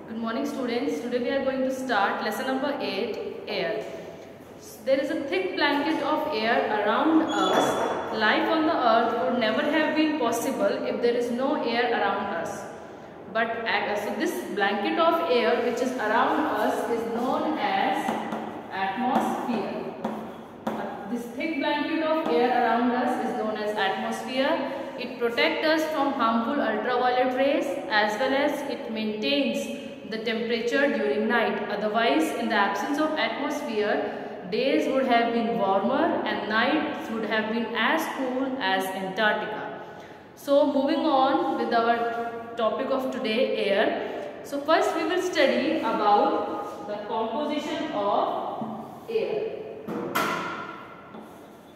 Good morning students. Today we are going to start lesson number 8, air. There is a thick blanket of air around us. Life on the earth would never have been possible if there is no air around us. So this blanket of air which is around us is known as atmosphere. This thick blanket of air around us is known as atmosphere. It protects us from harmful ultraviolet rays as well as it maintains the temperature during night. Otherwise, in the absence of atmosphere, days would have been warmer and nights would have been as cool as Antarctica. So moving on with our topic of today, air. So first we will study about the composition of air.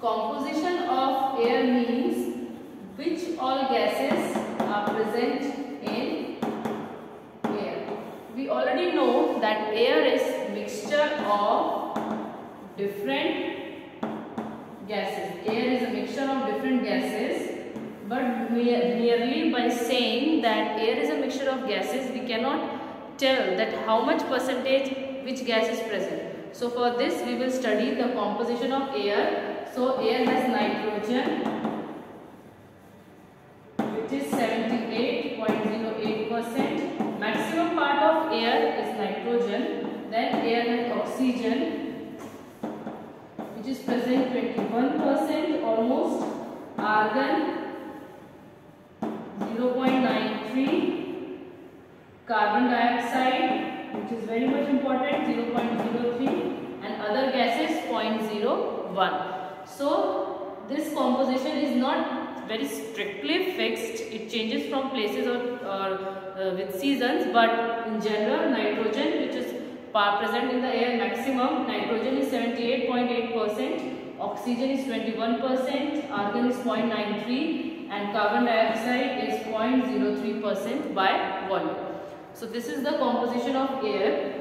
Composition of air means which all gases are present in air. We already know that air is mixture of different gases. Air is a mixture of different gases, but merely by saying that air is a mixture of gases, we cannot tell that how much percentage which gas is present. So for this we will study the composition of air. So air has nitrogen, which is 78.08%. Maximum part of air is nitrogen. Then air has oxygen, which is present 21% almost. Argon 0.93. Carbon dioxide, which is very much important, 0.03, and other gases 0.01. So this composition is not very strictly fixed. It changes from places or with seasons, but in general nitrogen, which is present in the air maximum, nitrogen is 78.8%, oxygen is 21%, argon is 0.93, and carbon dioxide is 0.03% by volume. So this is the composition of air.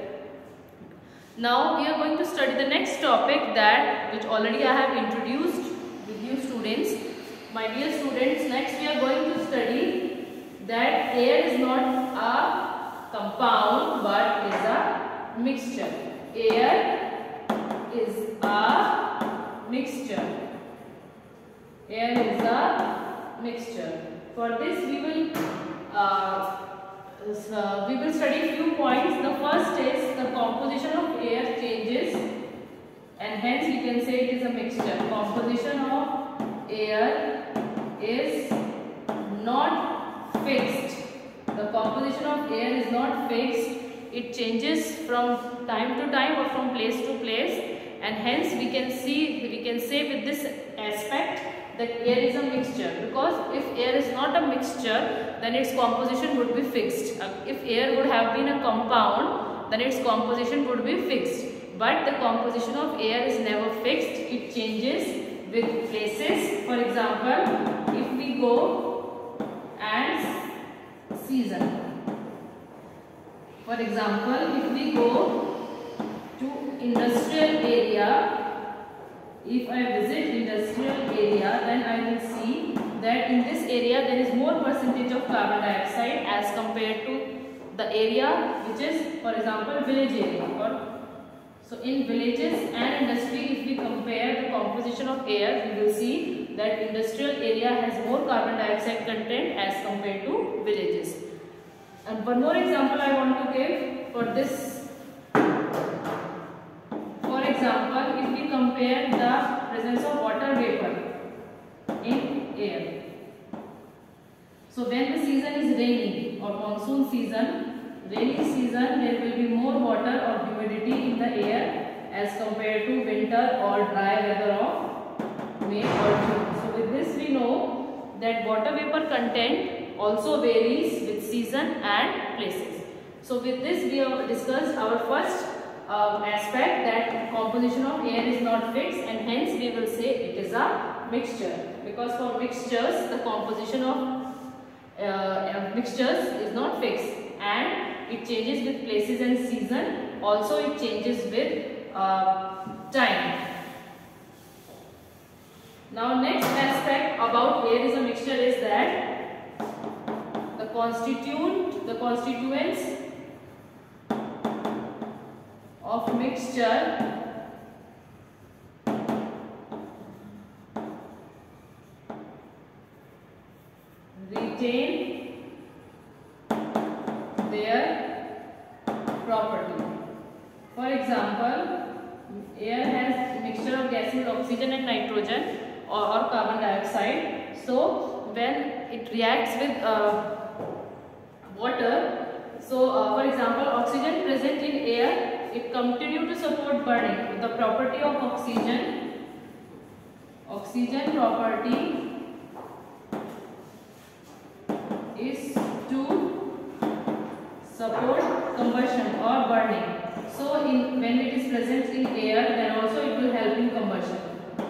Now we are going to study the next topic which already I have introduced with you students. My dear students, next we are going to study that air is not a compound but is a mixture. Air is a mixture. Air is a mixture. For this we will study few points. The first is the composition of air changes, and hence we can say it is a mixture. Composition of air is not fixed. The composition of air is not fixed. It changes from time to time or from place to place, and hence we can say with this aspect that air is a mixture, because if air is not a mixture, then its composition would be fixed. If air would have been a compound, then its composition would be fixed. But the composition of air is never fixed. It changes with places. For example, if we go and season. For example, if we go to industrial area, if I visit industrial area, then I will see that in this area there is more percentage of carbon dioxide as compared to the area which is, for example, village area. So in villages and industry, if we compare the composition of air, we will see that industrial area has more carbon dioxide content as compared to villages. And one more example I want to give for this. For example, if we compare the presence of water vapor in air. So when the season is rainy or monsoon season, there will be more water or humidity in the air as compared to winter or dry weather of May or June. So with this we know that water vapor content also varies with season and places. So with this we have discussed our first aspect, that composition of air is not fixed, and hence we will say it is a mixture, because for mixtures the composition of mixtures is not fixed and it changes with places and season. Also it changes with time. Now next aspect about air is a mixture is that the constituents mixture retain their property. For example, air has mixture of gases oxygen and nitrogen or carbon dioxide. So when it reacts with water, so for example, oxygen present in air, it continue to support burning. The property of oxygen property is to support combustion or burning. So when it is present in air, then also it will help in combustion.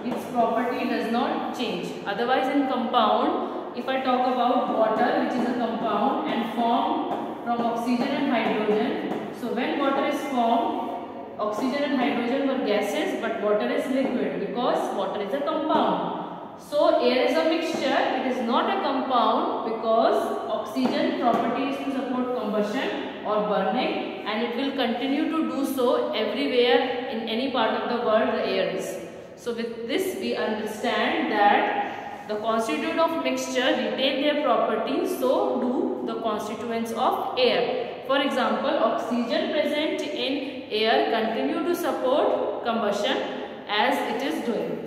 Its property does not change. Otherwise, in compound, if I talk about water, which is a compound and formed from oxygen and hydrogen. So when water is formed, oxygen and hydrogen were gases, but water is liquid because water is a compound. So air is a mixture, it is not a compound because oxygen property is to support combustion or burning, and it will continue to do so everywhere in any part of the world the air is. So with this we understand that the constituent of mixture retain their property, so do the constituents of air. For example, oxygen present in air continue to support combustion as it is doing.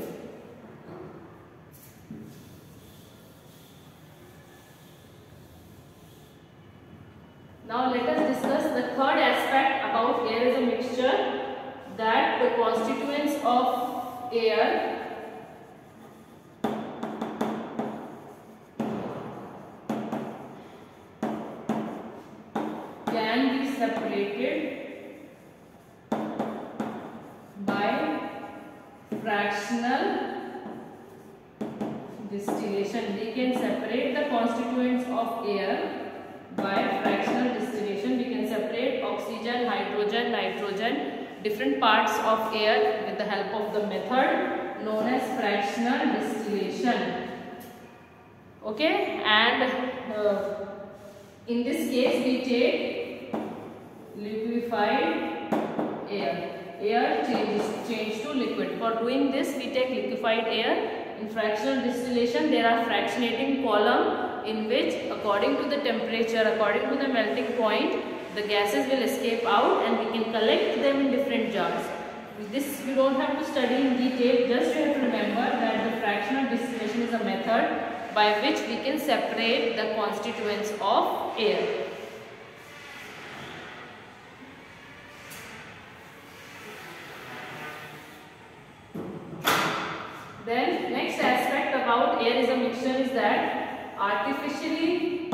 Now let us discuss the third aspect about air as a mixture, that the constituents of air can be separated by fractional distillation. We can separate the constituents of air by fractional distillation. We can separate oxygen, hydrogen, nitrogen, different parts of air with the help of the method known as fractional distillation. Okay, and in this case we take liquefied air. Air change to liquid. For doing this we take liquefied air. In fractional distillation there are fractionating column in which according to the temperature, according to the melting point, the gases will escape out and we can collect them in different jars. This you don't have to study in detail, just you have to remember that the fractional distillation is a method by which we can separate the constituents of air. Then next aspect about air as a mixture is that artificially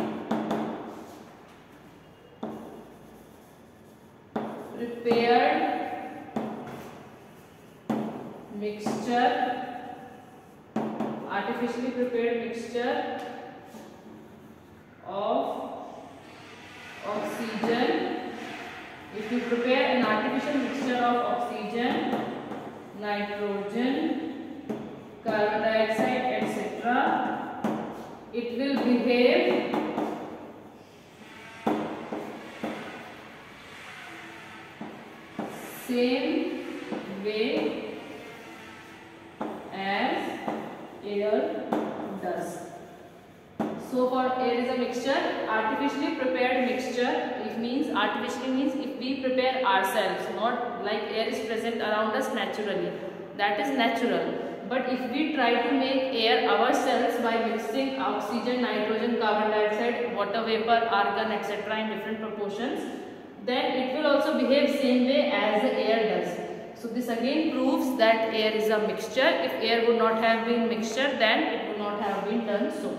prepared mixture of oxygen. If you prepare an artificial mixture of oxygen, nitrogen, carbon dioxide, etc., it will behave same way as air does. So for air is a mixture, artificially prepared mixture, it means artificially means if we prepare ourselves, not like air is present around us naturally, that is natural. But if we try to make air ourselves by mixing oxygen, nitrogen, carbon dioxide, water vapor, argon, etc. in different proportions, then it will also behave same way as the air does. So this again proves that air is a mixture. If air would not have been mixture, then it would not have been done so.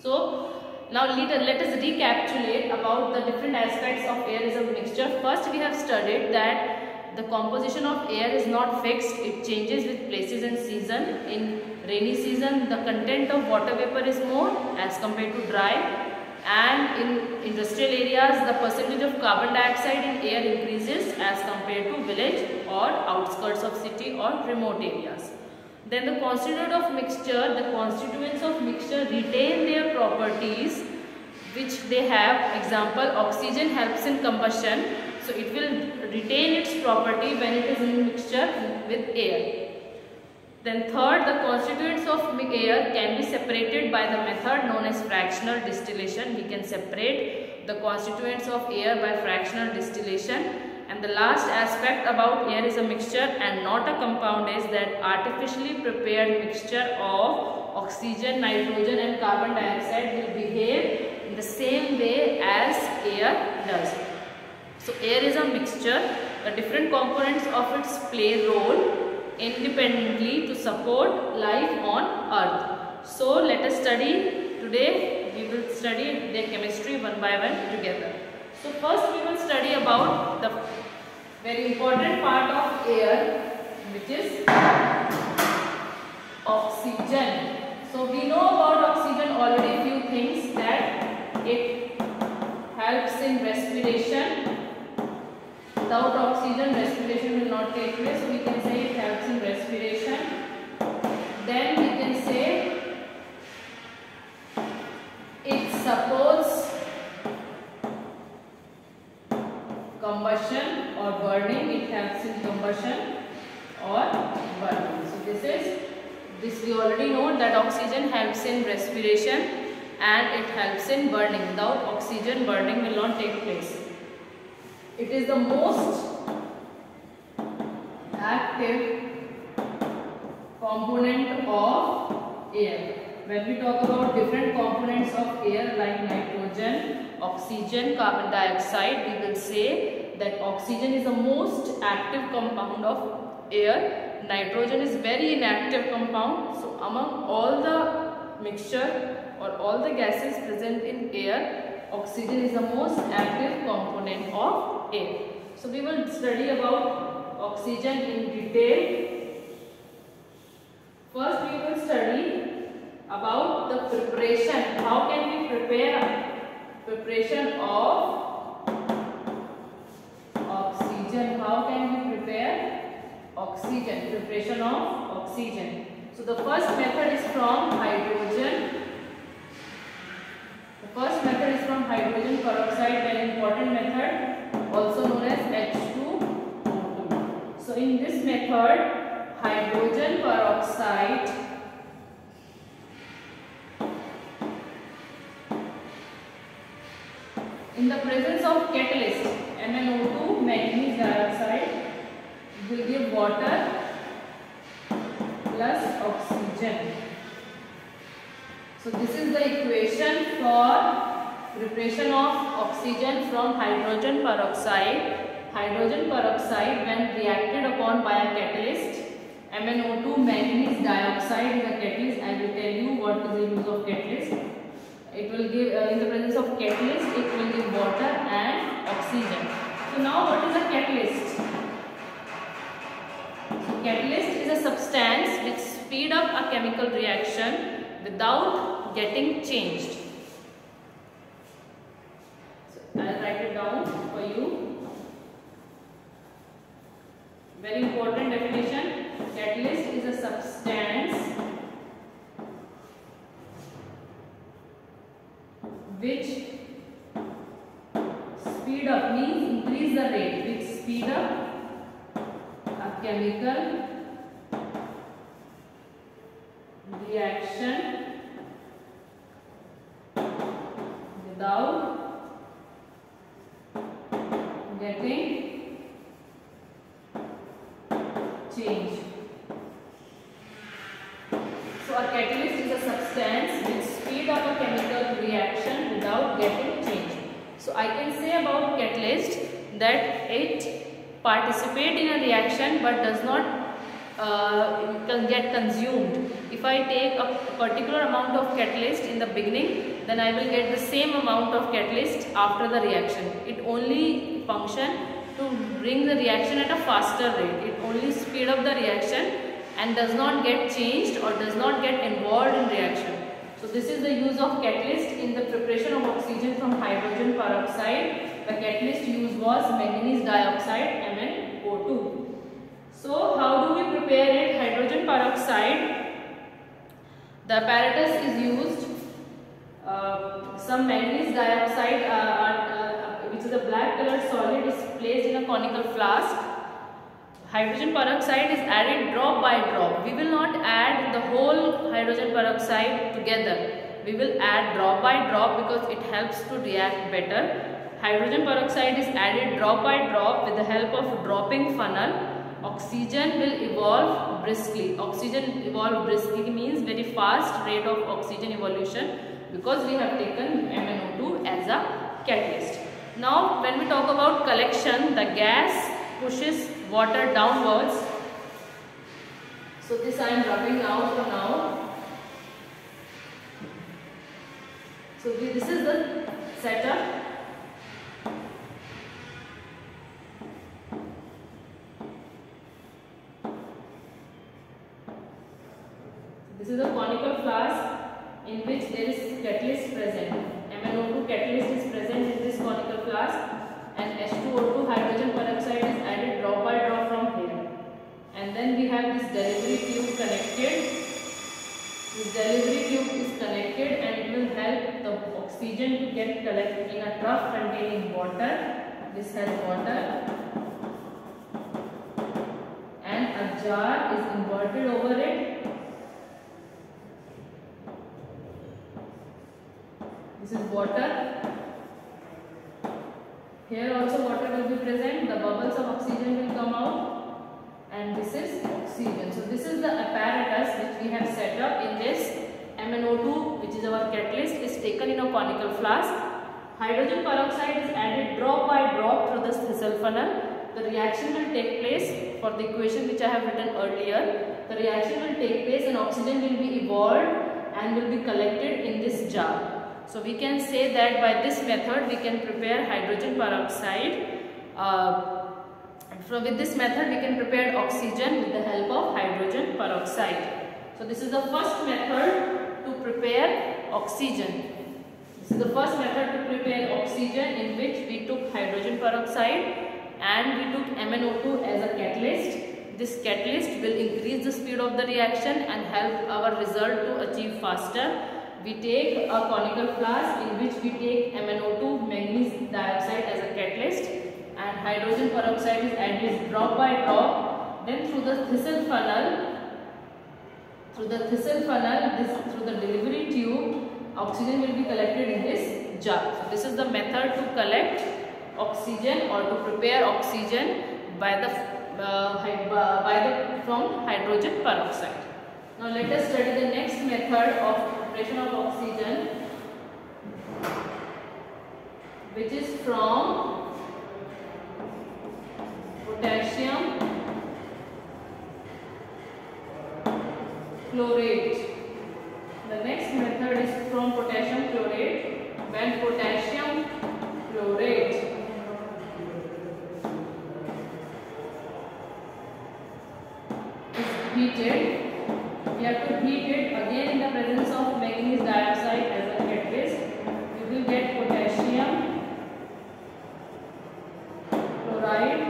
So now let us recapitulate about the different aspects of air as a mixture. First we have studied that the composition of air is not fixed, it changes with places and season. In rainy season, the content of water vapor is more as compared to dry, and in industrial areas, the percentage of carbon dioxide in air increases as compared to village or outskirts of city or remote areas. Then the constituent of mixture, the constituents of mixture retain their properties which they have. Example, oxygen helps in combustion. so it will retain its property when it is in mixture with air. Then third, the constituents of air can be separated by the method known as fractional distillation. We can separate the constituents of air by fractional distillation. And the last aspect about air is a mixture and not a compound is that artificially prepared mixture of oxygen, nitrogen and carbon dioxide will behave in the same way as air does. So air is a mixture. The different components of its play role independently to support life on earth. So let us study today. We will study their chemistry one by one together. So first we will study about the very important part of air, which is oxygen. So we know about oxygen already few things, that it helps in respiration. Without oxygen, respiration will not take place. So we can say it helps in respiration. Then we can say it supports combustion or burning. It helps in combustion or burning. So this we already know that oxygen helps in respiration and it helps in burning. Without oxygen, burning will not take place. It is the most active component of air. When we talk about different components of air like nitrogen, oxygen, carbon dioxide, we will say that oxygen is the most active compound of air. Nitrogen is very inactive compound. So among all the mixture or all the gases present in air, oxygen is the most active component of air. So we will study about oxygen in detail. First we will study about the preparation. How can we prepare preparation of oxygen? How can we prepare oxygen? Preparation of oxygen. So the first method is from hydrogen. The first method is from hydrogen peroxide, an important method, also known as H2O2. So in this method, hydrogen peroxide in the presence of catalyst MnO2, manganese dioxide, will give water plus oxygen. So this is the equation for preparation of oxygen from hydrogen peroxide. Hydrogen peroxide, when reacted upon by a catalyst, MnO2, manganese dioxide is a catalyst. I will tell you what is the use of catalyst. It will give, in the presence of catalyst, it will give water and oxygen. So now what is a catalyst? So catalyst is a substance which speed up a chemical reaction without getting changed. So I will write it down for you. Very important definition. Catalyst is a substance which speed up, means increase the rate, which speed up a chemical reaction without getting change. So a catalyst is a substance which speed up a chemical reaction without getting change. So I can say about catalyst that it participates in a reaction but does not get consumed. If I take a particular amount of catalyst in the beginning, then I will get the same amount of catalyst after the reaction. It only functions to bring the reaction at a faster rate. It only speed up the reaction and does not get changed or does not get involved in reaction. So this is the use of catalyst in the preparation of oxygen from hydrogen peroxide. The catalyst used was manganese dioxide, MnO2. So how do we prepare it? Hydrogen peroxide. The apparatus is used. Some manganese dioxide which is is a black colored solid is placed in a conical flask. Hydrogen peroxide is added drop by drop. We will not add the whole hydrogen peroxide together. We will add drop by drop because it helps to react better. Hydrogen peroxide is added drop by drop with the help of dropping funnel. Oxygen will evolve briskly. Oxygen evolve briskly means very fast rate of oxygen evolution because we have taken MnO2 as a catalyst. Now when we talk about collection, the gas pushes water downwards. So this I am rubbing out for now. So this is the setup. This is a conical flask in which there is catalyst present. MnO2 catalyst is present in this conical flask and H2O2 hydrogen peroxide is added drop by drop from here. And then we have this delivery tube connected. This delivery tube is connected and it will help the oxygen to get collected in a trough containing water. This has water and a jar is inverted over it. This is water. Here also water will be present. The bubbles of oxygen will come out. And this is oxygen. So this is the apparatus which we have set up in this. MnO2, which is our catalyst, is taken in a conical flask. Hydrogen peroxide is added drop by drop through this thistle funnel. The reaction will take place for the equation which I have written earlier. The reaction will take place and oxygen will be evolved and will be collected in this jar. So we can say that by this method we can prepare hydrogen peroxide. With this method we can prepare oxygen with the help of hydrogen peroxide. So this is the first method to prepare oxygen. This is the first method to prepare oxygen in which we took hydrogen peroxide and we took MnO2 as a catalyst. This catalyst will increase the speed of the reaction and help our result to achieve faster. We take a conical flask in which we take MnO2 manganese dioxide as a catalyst and hydrogen peroxide is added drop by drop. Then through the thistle funnel, through the delivery tube, oxygen will be collected in this jar. So this is the method to collect oxygen or to prepare oxygen from hydrogen peroxide. Now let us study the next method of preparation of oxygen, which is from potassium chlorate. The next method is from potassium chlorate. When potassium chlorate is heated, we have to heat it again in the presence of manganese dioxide as a catalyst. We will get potassium chloride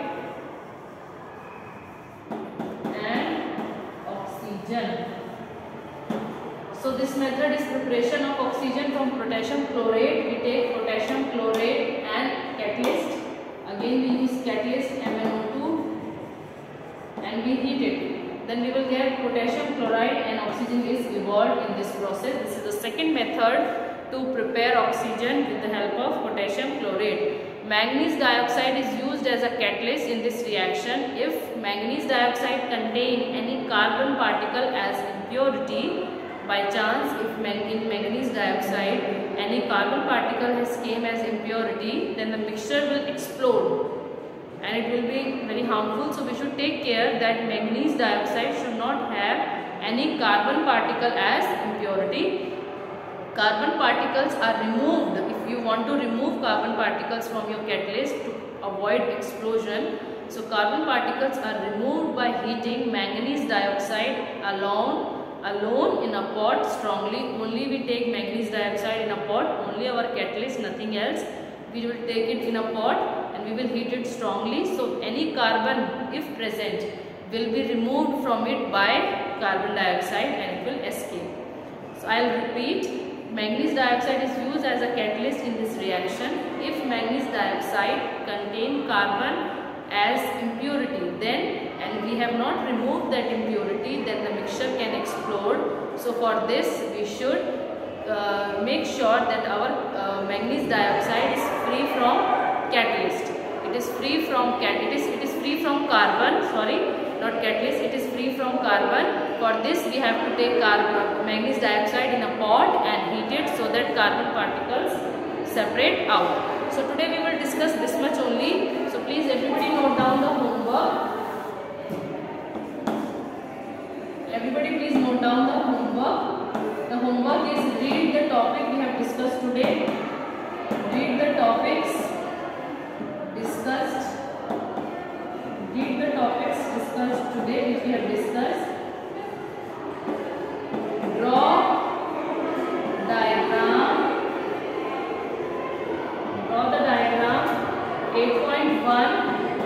and oxygen. So this method is preparation of oxygen from potassium chlorate. We take potassium chlorate and catalyst. Again we use catalyst MnO2 and we heat it. Then we will get potassium chloride and oxygen is evolved in this process. This is the second method to prepare oxygen with the help of potassium chlorate. Manganese dioxide is used as a catalyst in this reaction. If manganese dioxide contain any carbon particle as impurity, by chance if in manganese dioxide any carbon particle has came as impurity, then the mixture will explode and it will be very harmful. So we should take care that manganese dioxide should not have any carbon particle as impurity. Carbon particles are removed. If you want to remove carbon particles from your catalyst to avoid explosion, so carbon particles are removed by heating manganese dioxide alone in a pot strongly. Only we take manganese dioxide in a pot, only our catalyst, nothing else. We will take it in a pot and we will heat it strongly. So any carbon, if present, will be removed from it by carbon dioxide and it will escape. So I will repeat. manganese dioxide is used as a catalyst in this reaction. If manganese dioxide contain carbon as impurity, then, and we have not removed that impurity, then the mixture can explode. So for this we should make sure that our manganese dioxide is free from catalyst. It is free from it is free from carbon, sorry, not catalyst, it is free from carbon. For this we have to take manganese dioxide in a pot and heat it so that carbon particles separate out. So today we will discuss this much only. So please everybody note down the homework. Everybody please note down the homework. The homework is read the topic we have discussed today. Read the topics discussed. Read the topics discussed today which we have discussed. Draw diagram. Draw the diagram 8.1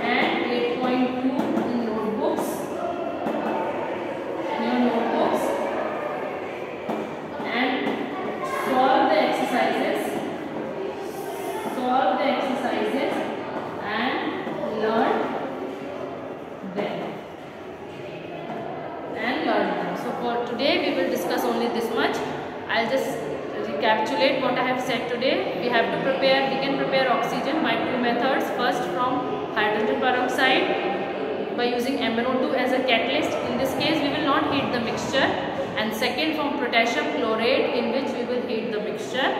and 8.2 in notebooks. In your notebooks. And solve the exercises. Solve the exercises and learn them. So for today we will discuss only this much. I'll just recapitulate what I have said today. We can prepare oxygen by two methods. First from hydrogen peroxide by using MnO2 as a catalyst. In this case we will not heat the mixture. And second from potassium chlorate, in which we will heat the mixture.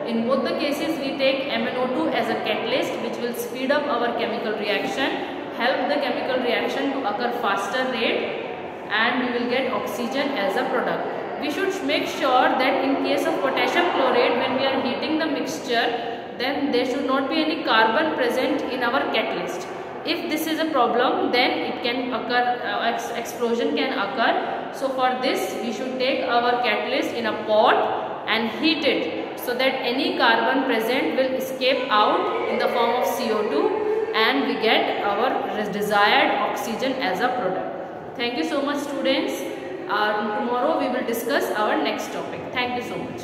In both the cases we take MnO2 as a catalyst, which will speed up our chemical reaction, help the chemical reaction to occur faster rate, and we will get oxygen as a product. We should make sure that in case of potassium chlorate, when we are heating the mixture, then there should not be any carbon present in our catalyst. If this is a problem, then it can occur, explosion can occur. So for this we should take our catalyst in a pot and heat it so that any carbon present will escape out in the form of CO2 and we get our desired oxygen as a product. Thank you so much students. Tomorrow we will discuss our next topic. Thank you so much.